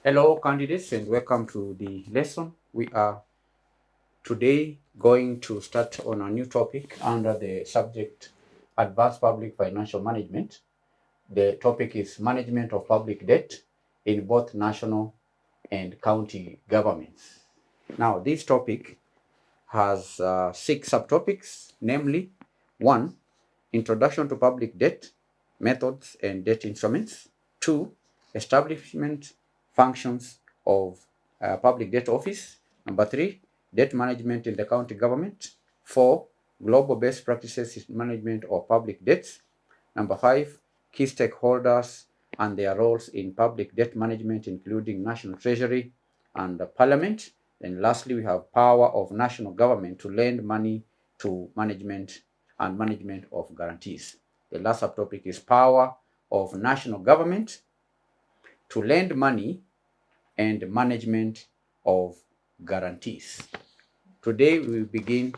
Hello, candidates, and welcome to the lesson. We are today going to start on a new topic under the subject Advanced Public Financial Management. The topic is Management of Public Debt in both national and county governments. Now, this topic has 6 subtopics, namely 1. Introduction to public debt, methods and debt instruments. 2. Establishment functions of public debt office. Number 3. Debt management in the county government. 4. Global best practices in management of public debts. Number 5. Key stakeholders and their roles in public debt management, including National Treasury and the Parliament. And lastly, we have power of national government to lend money to management and management of guarantees. The last subtopic is power of national government to lend money and management of guarantees. Today we will begin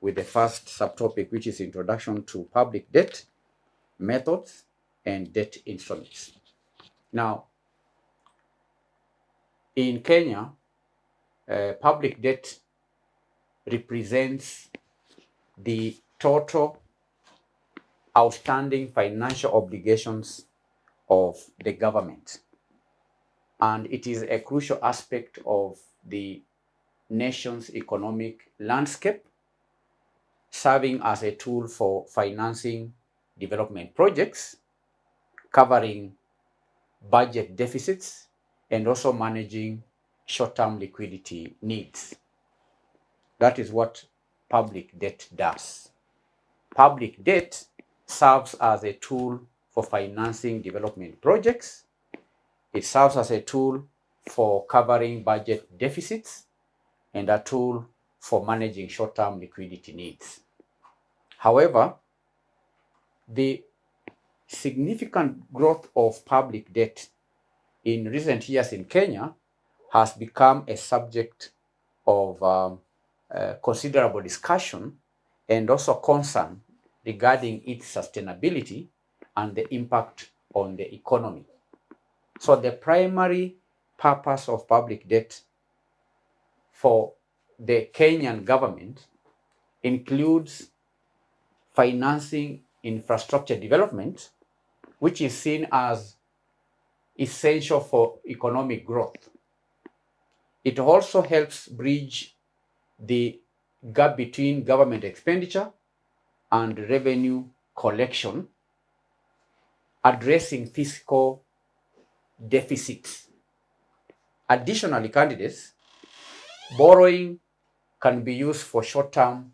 with the first subtopic, which is introduction to public debt, methods, and debt instruments. Now, in Kenya, public debt represents the total outstanding financial obligations of the government, and it is a crucial aspect of the nation's economic landscape, serving as a tool for financing development projects, covering budget deficits, and also managing short-term liquidity needs. That is what public debt does. Public debt serves as a tool for financing development projects. It serves as a tool for covering budget deficits and a tool for managing short-term liquidity needs. However, the significant growth of public debt in recent years in Kenya has become a subject of considerable discussion and also concern regarding its sustainability and the impact on the economy. So the primary purpose of public debt for the Kenyan government includes financing infrastructure development, which is seen as essential for economic growth. It also helps bridge the gap between government expenditure and revenue collection, addressing fiscal deficits. Additionally, candidates, borrowing can be used for short-term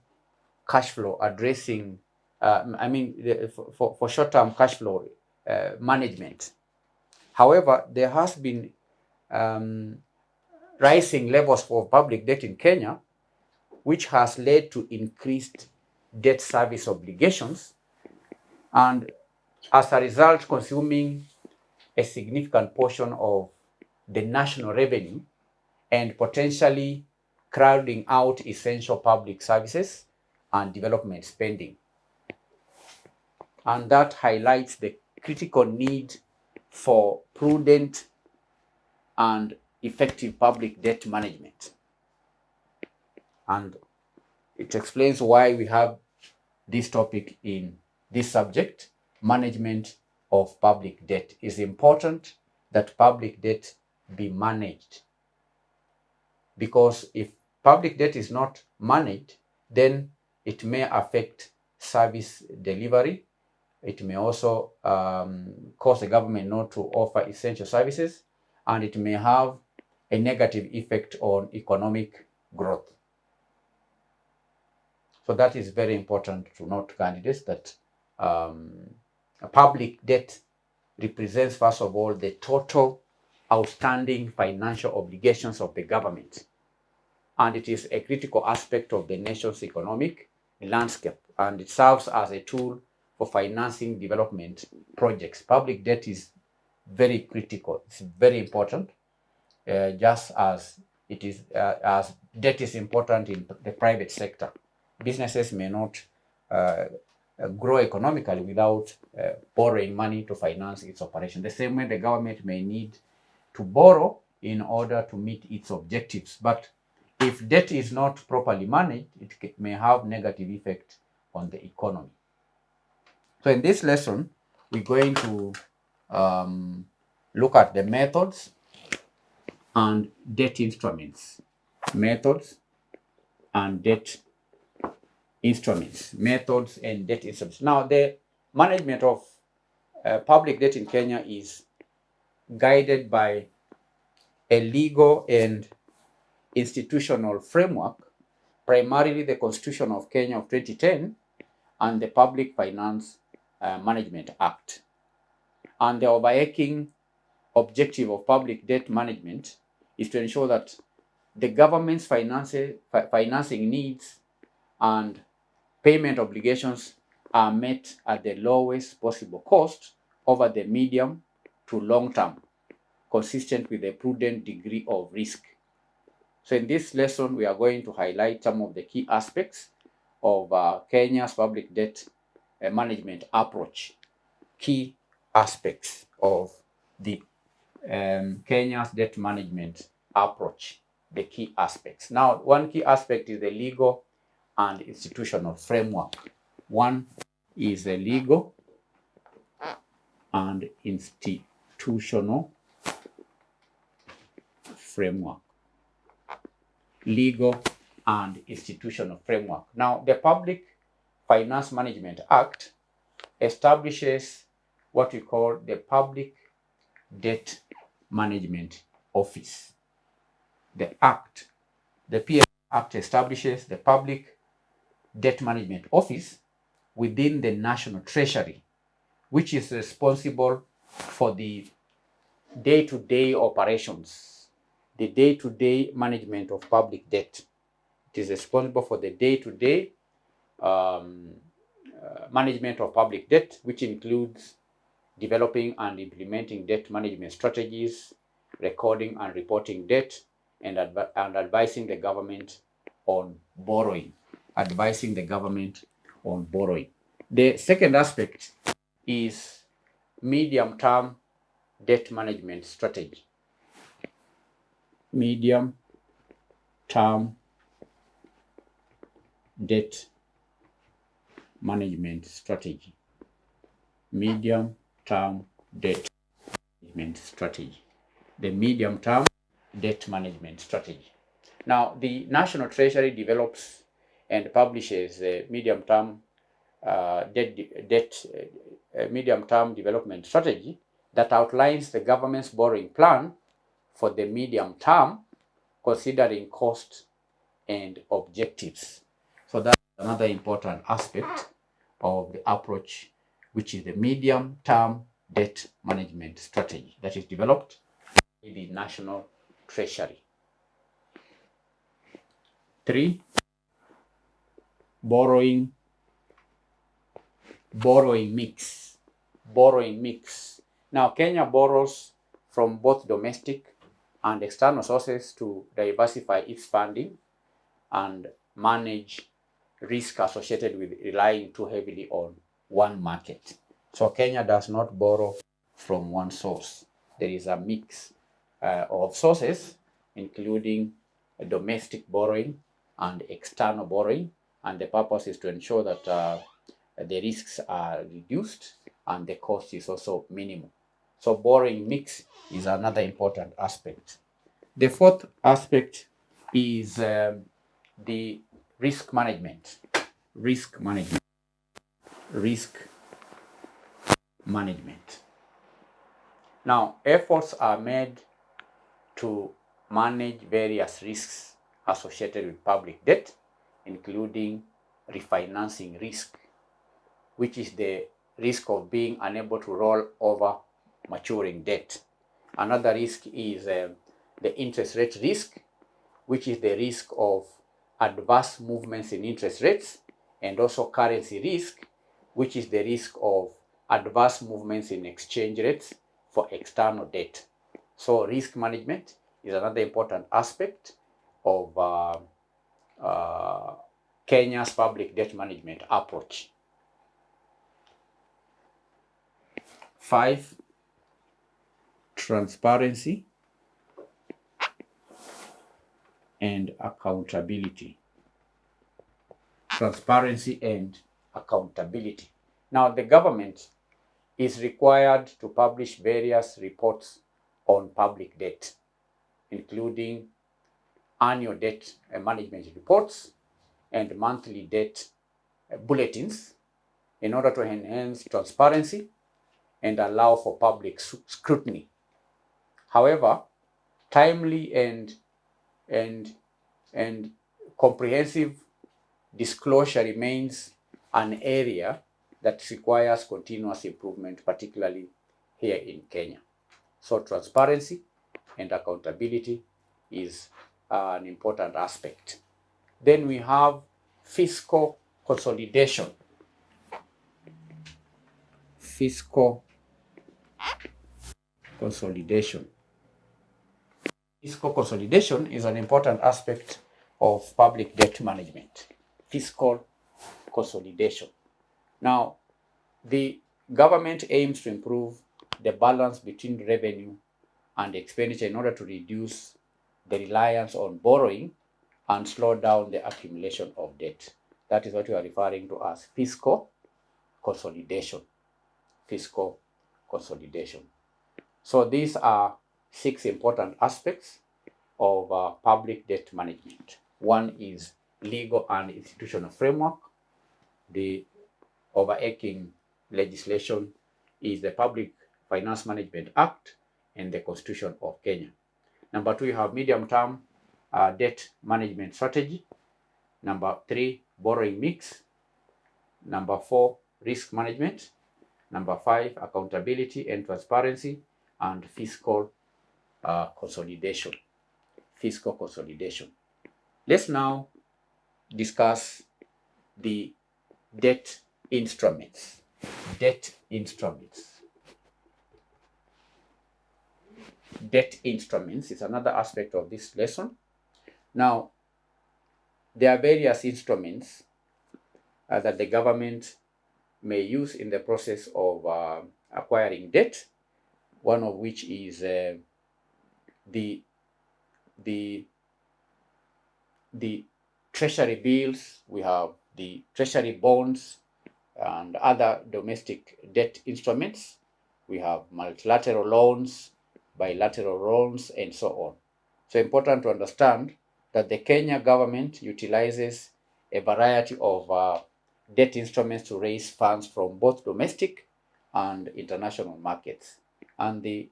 cash flow addressing, for short-term cash flow management. However, there has been rising levels of public debt in Kenya, which has led to increased debt service obligations, and as a result, consuming a significant portion of the national revenue and potentially crowding out essential public services and development spending. And that highlights the critical need for prudent and effective public debt management. And it explains why we have this topic in this subject. Management of public debt. It is important that public debt be managed, because if public debt is not managed, then it may affect service delivery. It may also cause the government not to offer essential services, and it may have a negative effect on economic growth. So that is very important to note, candidates, that public debt represents, first of all, the total outstanding financial obligations of the government. And it is a critical aspect of the nation's economic landscape, and it serves as a tool for financing development projects. Public debt is very critical. It's very important, just as it is as debt is important in the private sector. Businesses may not grow economically without borrowing money to finance its operation. The same way the government may need to borrow in order to meet its objectives. But if debt is not properly managed, it may have negative effect on the economy. So in this lesson, we're going to look at the methods and debt instruments. Methods and debt instruments. Methods and debt instruments. Now, the management of public debt in Kenya is guided by a legal and institutional framework, primarily the Constitution of Kenya of 2010 and the Public Finance Management Act. And the overarching objective of public debt management is to ensure that the government's financing needs and payment obligations are met at the lowest possible cost over the medium to long term, consistent with a prudent degree of risk. So in this lesson, we are going to highlight some of the key aspects of Kenya's public debt management approach. Key aspects of the Kenya's debt management approach. The key aspects. Now, one key aspect is the legal and institutional framework. One is the legal and institutional framework. Legal and institutional framework. Now, the Public Finance Management Act establishes what we call the Public Debt Management Office. The PF Act establishes the Public Debt Management Office within the National Treasury, which is responsible for the day-to-day operations, the day-to-day management of public debt. It is responsible for the day-to-day management of public debt, which includes developing and implementing debt management strategies, recording and reporting debt, and advising the government on borrowing. Advising the government on borrowing. The second aspect is medium-term debt management strategy. Medium-term debt management strategy. Medium-term debt management strategy. The medium-term debt management strategy. Now, the National Treasury develops and publishes a medium-term medium-term development strategy that outlines the government's borrowing plan for the medium term, considering cost and objectives. So that's another important aspect of the approach, which is the medium-term debt management strategy that is developed by the National Treasury. 3, borrowing mix. Borrowing mix. Now, Kenya borrows from both domestic and external sources to diversify its funding and manage risk associated with relying too heavily on one market. So Kenya does not borrow from one source. There is a mix of sources, including domestic borrowing and external borrowing, and the purpose is to ensure that the risks are reduced and the cost is also minimal. So borrowing mix is another important aspect. The fourth aspect is the risk management. Risk management. Risk management. Now, efforts are made to manage various risks associated with public debt, including refinancing risk, which is the risk of being unable to roll over maturing debt. Another risk is the interest rate risk, which is the risk of adverse movements in interest rates, and also currency risk, which is the risk of adverse movements in exchange rates for external debt. So risk management is another important aspect of Kenya's public debt management approach. 5, transparency and accountability. Transparency and accountability. Now, the government is required to publish various reports on public debt, including annual debt management reports and monthly debt bulletins in order to enhance transparency and allow for public scrutiny. However, timely and comprehensive disclosure remains an area that requires continuous improvement, particularly here in Kenya. So transparency and accountability is an important aspect. Then we have fiscal consolidation. Fiscal consolidation. Fiscal consolidation is an important aspect of public debt management. Fiscal consolidation. Now, the government aims to improve the balance between revenue and expenditure in order to reduce the reliance on borrowing and slow down the accumulation of debt. That is what we are referring to as fiscal consolidation. Fiscal consolidation. So these are 6 important aspects of public debt management. One is legal and institutional framework. The overarching legislation is the Public Finance Management Act and the Constitution of Kenya. Number 2, you have medium-term debt management strategy. Number 3, borrowing mix. Number 4, risk management. Number 5, accountability and transparency, and fiscal consolidation. Fiscal consolidation. Let's now discuss the debt instruments. Debt instruments. Debt instruments is another aspect of this lesson. Now, there are various instruments that the government may use in the process of acquiring debt, one of which is the treasury bills. We have the treasury bonds and other domestic debt instruments. We have multilateral loans, bilateral loans, and so on. So important to understand that the Kenya government utilizes a variety of debt instruments to raise funds from both domestic and international markets. And the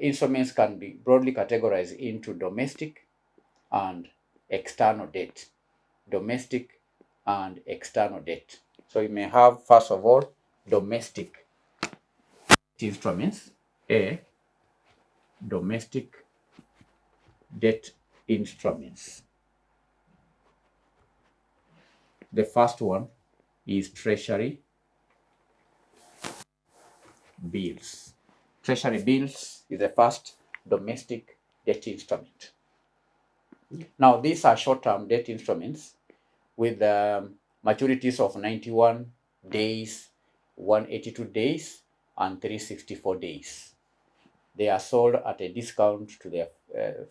instruments can be broadly categorized into domestic and external debt. Domestic and external debt. So you may have, first of all, domestic instruments. A, domestic debt instruments. The first one is treasury bills. Treasury bills is the first domestic debt instrument. Now, these are short-term debt instruments with maturities of 91 days, 182 days, and 364 days. They are sold at a discount to their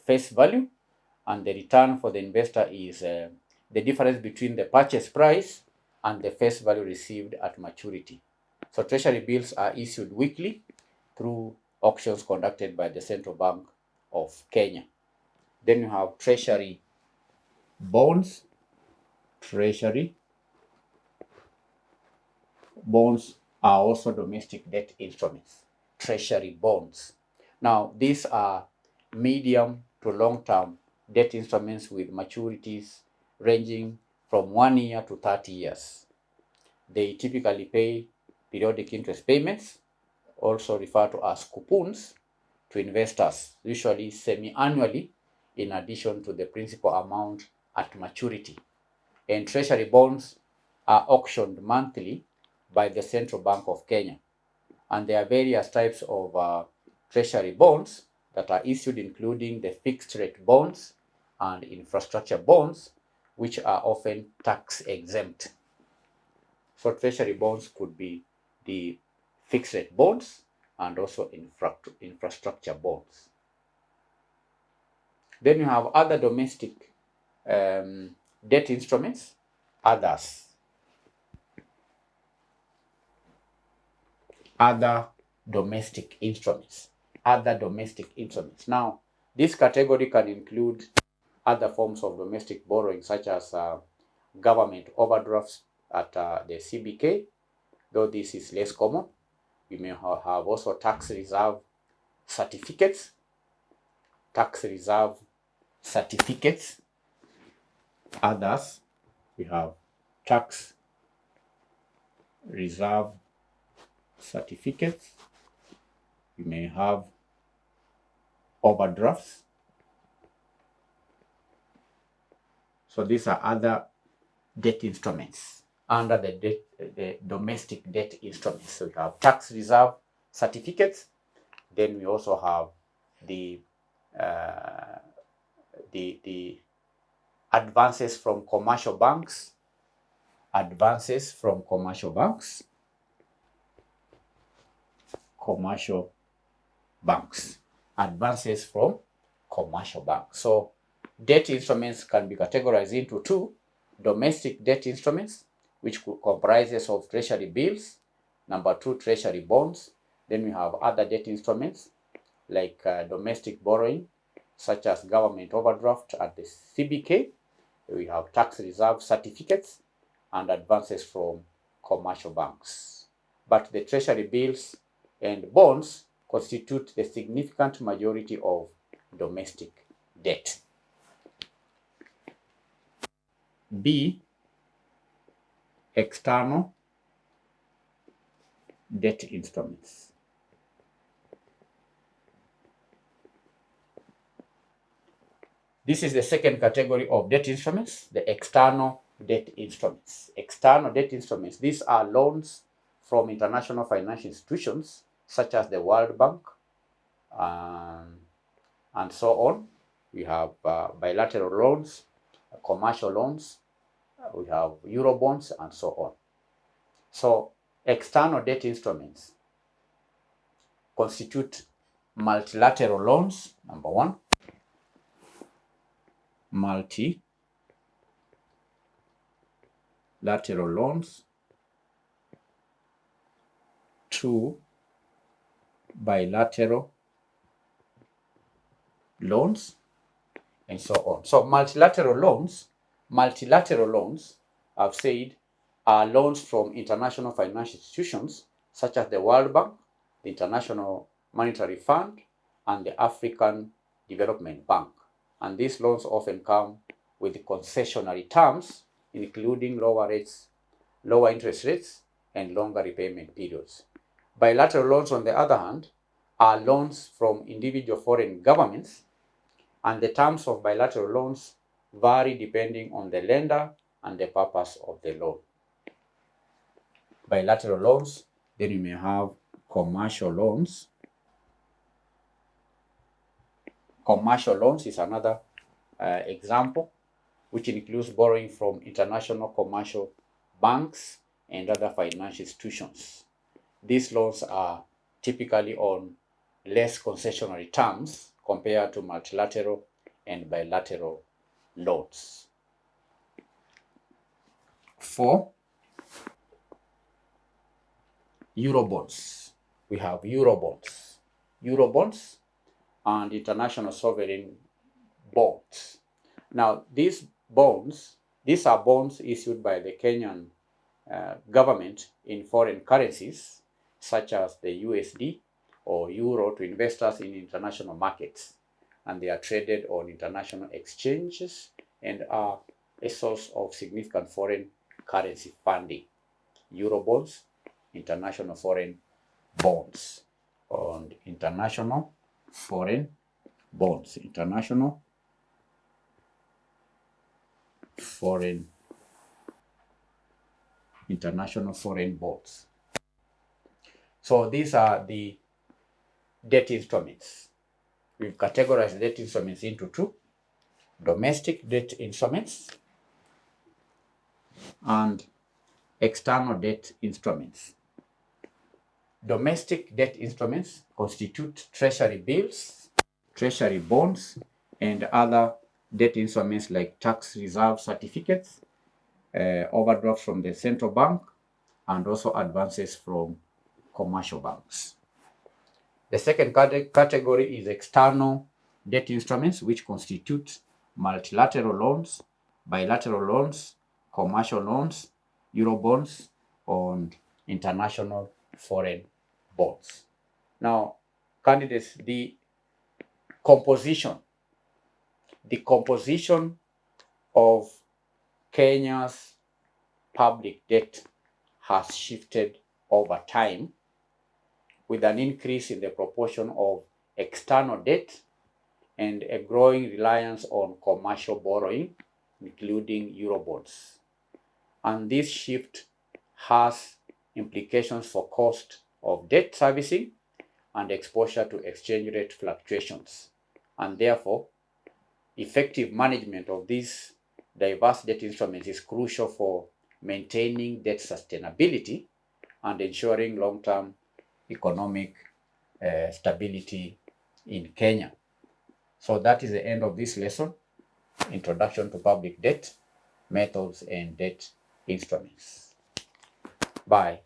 face value, and the return for the investor is the difference between the purchase price and the face value received at maturity. So treasury bills are issued weekly through auctions conducted by the Central Bank of Kenya. Then you have treasury bonds. Treasury bonds are also domestic debt instruments. Treasury bonds. Now, these are medium to long-term debt instruments with maturities ranging from 1 year to 30 years. They typically pay periodic interest payments, also referred to as coupons, to investors, usually semi-annually, in addition to the principal amount at maturity. And treasury bonds are auctioned monthly by the Central Bank of Kenya. And there are various types of treasury bonds that are issued, including the fixed rate bonds and infrastructure bonds, which are often tax exempt. So treasury bonds could be the fixed rate bonds and also infrastructure bonds. Then you have other domestic debt instruments, others. Other domestic instruments. Other domestic instruments. Now, this category can include other forms of domestic borrowing, such as government overdrafts at the CBK, though this is less common. You may have also tax reserve certificates. Tax reserve certificates. Others, we have tax reserve certificates. You may have overdrafts. So these are other debt instruments under the domestic debt instruments. So we have tax reserve certificates. Then we also have the advances from commercial banks. Advances from commercial banks. Commercial banks. Advances from commercial banks. So debt instruments can be categorized into two: domestic debt instruments, which comprises of treasury bills, number two, treasury bonds. Then we have other debt instruments like domestic borrowing, such as government overdraft at the CBK. We have tax reserve certificates and advances from commercial banks. But the treasury bills and bonds constitute the significant majority of domestic debt. B, external debt instruments. This is the second category of debt instruments, the external debt instruments. External debt instruments, these are loans from international financial institutions such as the World Bank and so on. We have bilateral loans, commercial loans, we have Eurobonds and so on. So external debt instruments constitute multilateral loans, number one. Multilateral loans. Two, bilateral loans, and so on. So multilateral loans, I've said, are loans from international financial institutions such as the World Bank, the International Monetary Fund, and the African Development Bank. And these loans often come with concessionary terms, including lower interest rates, and longer repayment periods. Bilateral loans, on the other hand, are loans from individual foreign governments, and the terms of bilateral loans vary depending on the lender and the purpose of the loan. Bilateral loans, then you may have commercial loans. Commercial loans is another example, which includes borrowing from international commercial banks and other financial institutions. These loans are typically on less concessionary terms compared to multilateral and bilateral loans. 4, Eurobonds. We have Eurobonds and international sovereign bonds. Now, these are bonds issued by the Kenyan government in foreign currencies, such as the USD or Euro, to investors in international markets. And they are traded on international exchanges and are a source of significant foreign currency funding. Eurobonds, international foreign bonds, and international foreign bonds, international foreign bonds. So these are the debt instruments. We've categorized debt instruments into two: domestic debt instruments and external debt instruments. Domestic debt instruments constitute treasury bills, treasury bonds, and other debt instruments like tax reserve certificates, overdrafts from the central bank, and also advances from commercial banks. The second category is external debt instruments, which constitute multilateral loans, bilateral loans, commercial loans, Eurobonds, and international foreign bonds. Now, candidates, the composition of Kenya's public debt has shifted over time, with an increase in the proportion of external debt and a growing reliance on commercial borrowing, including Eurobonds. And this shift has implications for cost of debt servicing and exposure to exchange rate fluctuations. And therefore, effective management of these diverse debt instruments is crucial for maintaining debt sustainability and ensuring long-term economic stability in Kenya. So that is the end of this lesson, Introduction to Public Debt, Methods and Debt Instruments. Bye.